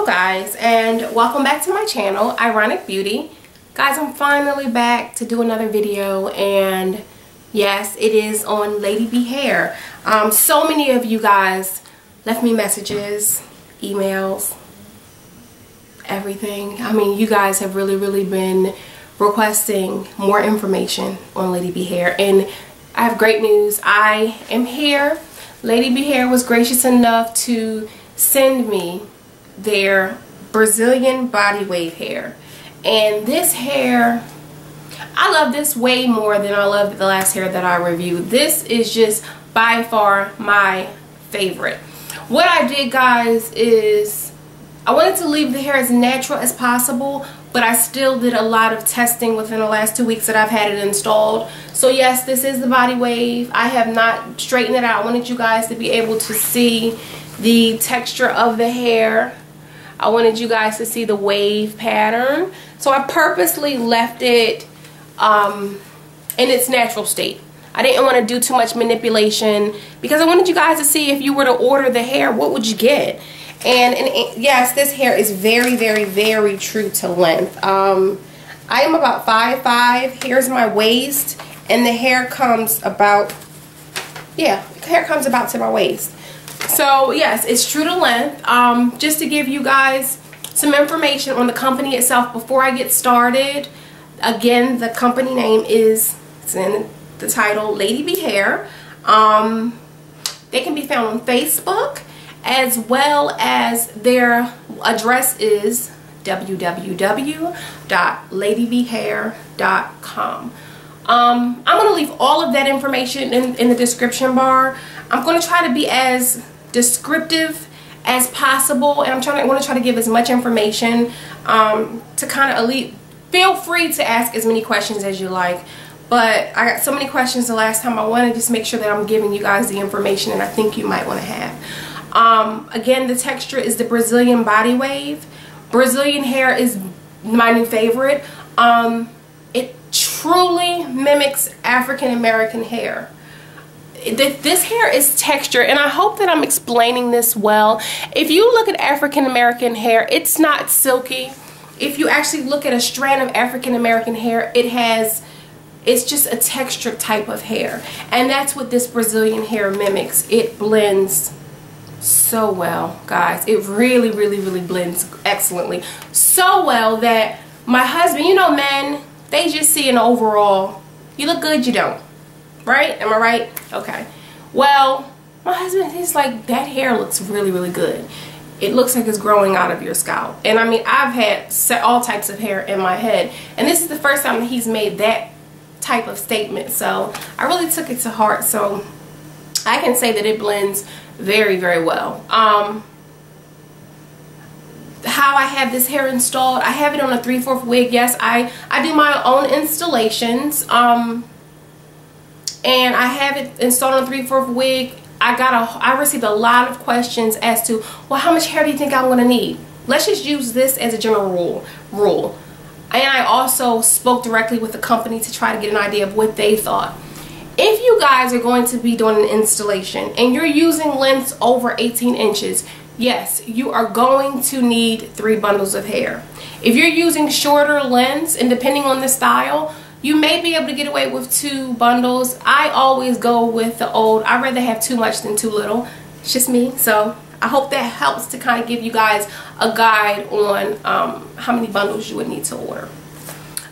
Hello guys, and welcome back to my channel, Ironic Beauty. Guys, I'm finally back to do another video, and yes, it is on Lady B hair. So many of you guys left me messages, emails, everything. I mean, you guys have really been requesting more information on Lady B hair, and I have great news. I am here. Lady B hair was gracious enough to send me their Brazilian body wave hair, and this hair, I love this way more than I loved the last hair that I reviewed. This is just by far my favorite. What I did, guys, is I wanted to leave the hair as natural as possible, but I still did a lot of testing within the last 2 weeks that I've had it installed. So yes, this is the body wave. I have not straightened it out. I wanted you guys to be able to see the texture of the hair. I wanted you guys to see the wave pattern. So I purposely left it in its natural state. I didn't want to do too much manipulation because I wanted you guys to see, if you were to order the hair, what would you get? And yes, this hair is very true to length. I am about 5'5". Here's my waist, and the hair comes about, yeah, the hair comes about to my waist. So yes, it's true to length. Just to give you guys some information on the company itself before I get started. Again, the company name is, it's in the title, Lady B Hair. They can be found on Facebook, as well as their address is www.ladybhair.com. I'm going to leave all of that information in the description bar. I'm going to try to be as descriptive as possible, and I want to try to give as much information to kind of feel free to ask as many questions as you like. But I got so many questions the last time. I want to just make sure that I'm giving you guys the information that I think you might want to have. Again, the texture is the Brazilian body wave. Brazilian hair is my new favorite. It truly mimics African American hair. This hair is texture, and I hope that I'm explaining this well. If you look at African American hair, it's not silky. If you actually look at a strand of African American hair, it's just a texture type of hair, and that's what this Brazilian hair mimics. It blends so well, guys. It really blends excellently, so well that my husband, you know, men, they just see an overall, you look good, you don't. Right? Am I right? Okay. Well, my husband, he's like, that hair looks really good. It looks like it's growing out of your scalp. And I mean, I've had all types of hair in my head, and this is the first time that he's made that type of statement. So I really took it to heart. So I can say that it blends very well. How I have this hair installed, I have it on a 3/4 wig. Yes, I do my own installations. And I have it installed on a 3/4 wig. I received a lot of questions as to, well, how much hair do you think I'm going to need? Let's just use this as a general rule. And I also spoke directly with the company to try to get an idea of what they thought. If you guys are going to be doing an installation and you're using lengths over 18 inches, yes, you are going to need 3 bundles of hair. If you're using shorter lengths, and depending on the style, you may be able to get away with 2 bundles. I always go with the old. I'd rather have too much than too little. It's just me. So I hope that helps to kind of give you guys a guide on how many bundles you would need to order.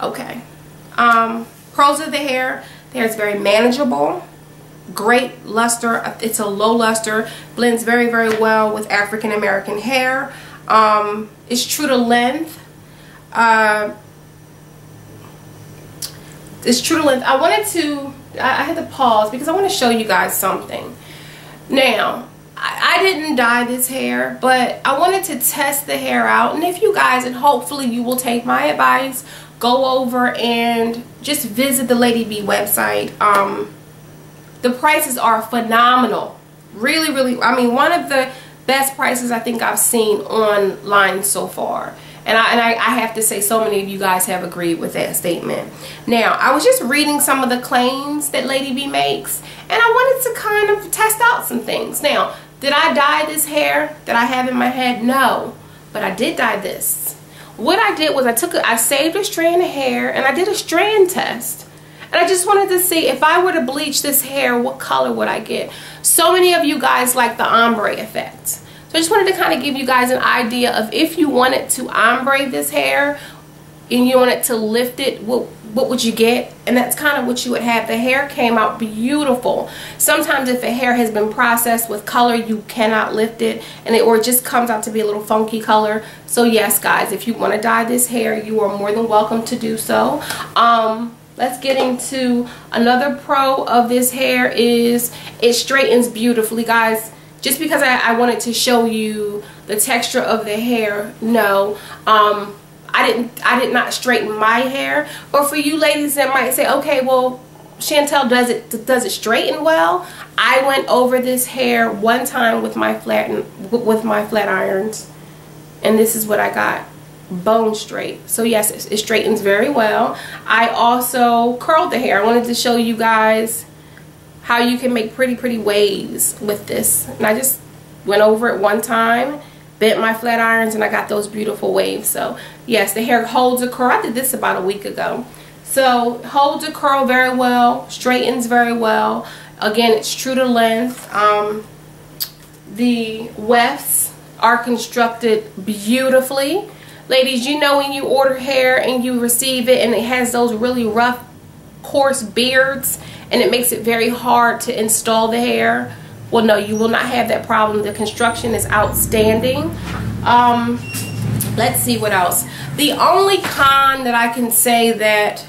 Okay. Pros of the hair. The hair is very manageable. Great luster. It's a low luster. Blends very well with African American hair. It's true to length. It's true to length. I had to pause because I want to show you guys something. Now, I didn't dye this hair, but I wanted to test the hair out. And if you guys, and hopefully you will take my advice, go over and just visit the Lady B website. The prices are phenomenal. Really, I mean, one of the best prices I think I've seen online so far. And I have to say, so many of you guys have agreed with that statement. Now, I was just reading some of the claims that Lady B makes, and I wanted to kind of test out some things. Now, did I dye this hair that I have in my head? No. but I did dye this. What I did was I saved a strand of hair and I did a strand test. And I just wanted to see if I were to bleach this hair, what color would I get? So many of you guys like the ombre effect. So I just wanted to kind of give you guys an idea of if you wanted to ombre this hair and you wanted to lift it, what would you get? And that's kind of what you would have. The hair came out beautiful. Sometimes if a hair has been processed with color, you cannot lift it, and or it just comes out to be a little funky color. So yes, guys, if you want to dye this hair, you are more than welcome to do so. Let's get into another pro of this hair is it straightens beautifully, guys. Just because I wanted to show you the texture of the hair, no. I did not straighten my hair. But for you ladies that might say, okay, well, Chantel, does it straighten well? I went over this hair one time with my flat irons, and this is what I got, bone straight. So yes, it straightens very well. I also curled the hair. I wanted to show you guys how you can make pretty waves with this, and I just went over it one time, bent my flat irons, and I got those beautiful waves. So yes, the hair holds a curl. I did this about a week ago. So holds a curl very well, straightens very well. Again, it's true to length. The wefts are constructed beautifully. Ladies, you know when you order hair and you receive it and it has those really rough, coarse beards and it makes it very hard to install the hair? Well, no, you will not have that problem. The construction is outstanding. Let's see what else. The only con that I can say that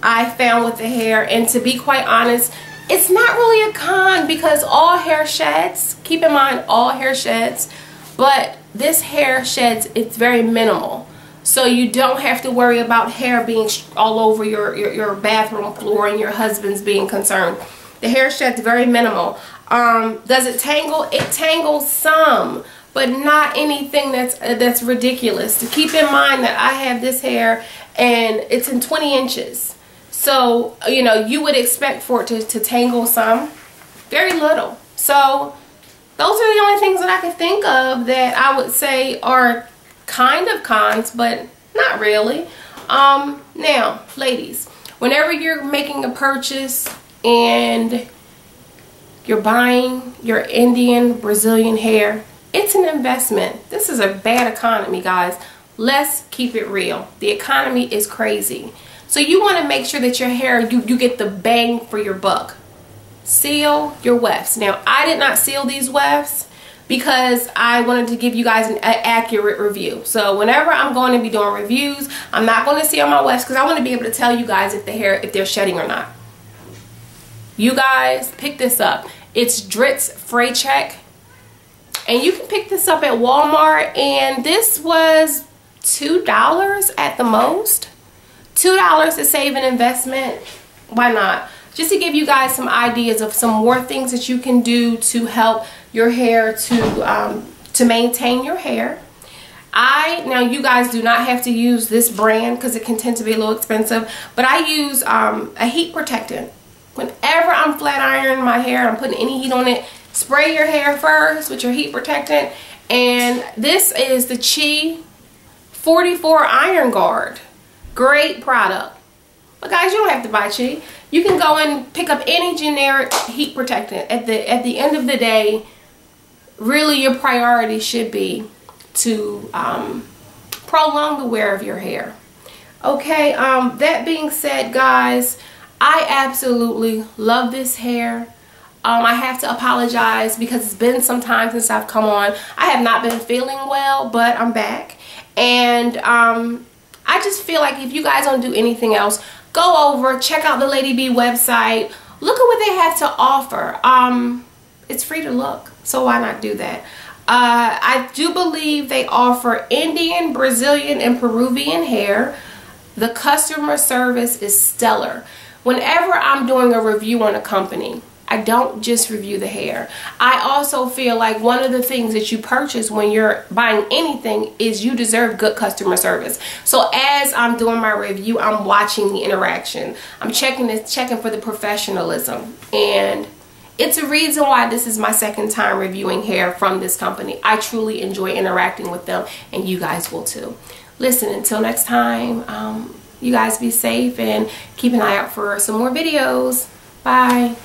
I found with the hair, and to be quite honest, it's not really a con because all hair sheds. Keep in mind, all hair sheds, but this hair sheds, it's very minimal. So you don't have to worry about hair being all over your bathroom floor and your husband's being concerned. The hair shed's very minimal. Does it tangle? It tangles some, but not anything that's ridiculous. To keep in mind that I have this hair and it's in 20 inches. So, you know, you would expect for it to tangle some. Very little. So, those are the only things that I can think of that I would say are kind of cons, but not really. Now, ladies, whenever you're making a purchase and you're buying your Indian Brazilian hair, it's an investment. This is a bad economy, guys. Let's keep it real. The economy is crazy. So you want to make sure that your hair, you get the bang for your buck. Seal your wefts. Now, I did not seal these wefts because I wanted to give you guys an accurate review. So whenever I'm going to be doing reviews, I'm not going to seal my wefts because I want to be able to tell you guys if they're shedding or not. You guys, pick this up. It's Dritz Fray Check. And you can pick this up at Walmart, and this was $2 at the most. $2 to save an investment. Why not? Just to give you guys some ideas of some more things that you can do to help your hair to maintain your hair. Now you guys do not have to use this brand because it can tend to be a little expensive, but I use a heat protectant. Whenever I'm flat ironing my hair, I'm putting any heat on it, spray your hair first with your heat protectant. And this is the Chi 44 Iron Guard. Great product. But guys, you don't have to buy Chi. You can go and pick up any generic heat protectant. At the end of the day, really your priority should be to prolong the wear of your hair. Okay, that being said, guys, I absolutely love this hair. I have to apologize because it's been some time since I've come on. I have not been feeling well, but I'm back. And I just feel like if you guys don't do anything else, go over, check out the Lady B website. Look at what they have to offer. It's free to look, so why not do that? I do believe they offer Indian, Brazilian, and Peruvian hair. The customer service is stellar. Whenever I'm doing a review on a company, I don't just review the hair. I also feel like one of the things that you purchase when you're buying anything is you deserve good customer service. So as I'm doing my review, I'm watching the interaction. I'm checking for the professionalism. And it's a reason why this is my second time reviewing hair from this company. I truly enjoy interacting with them, and you guys will too. Listen, until next time, you guys be safe and keep an eye out for some more videos. Bye.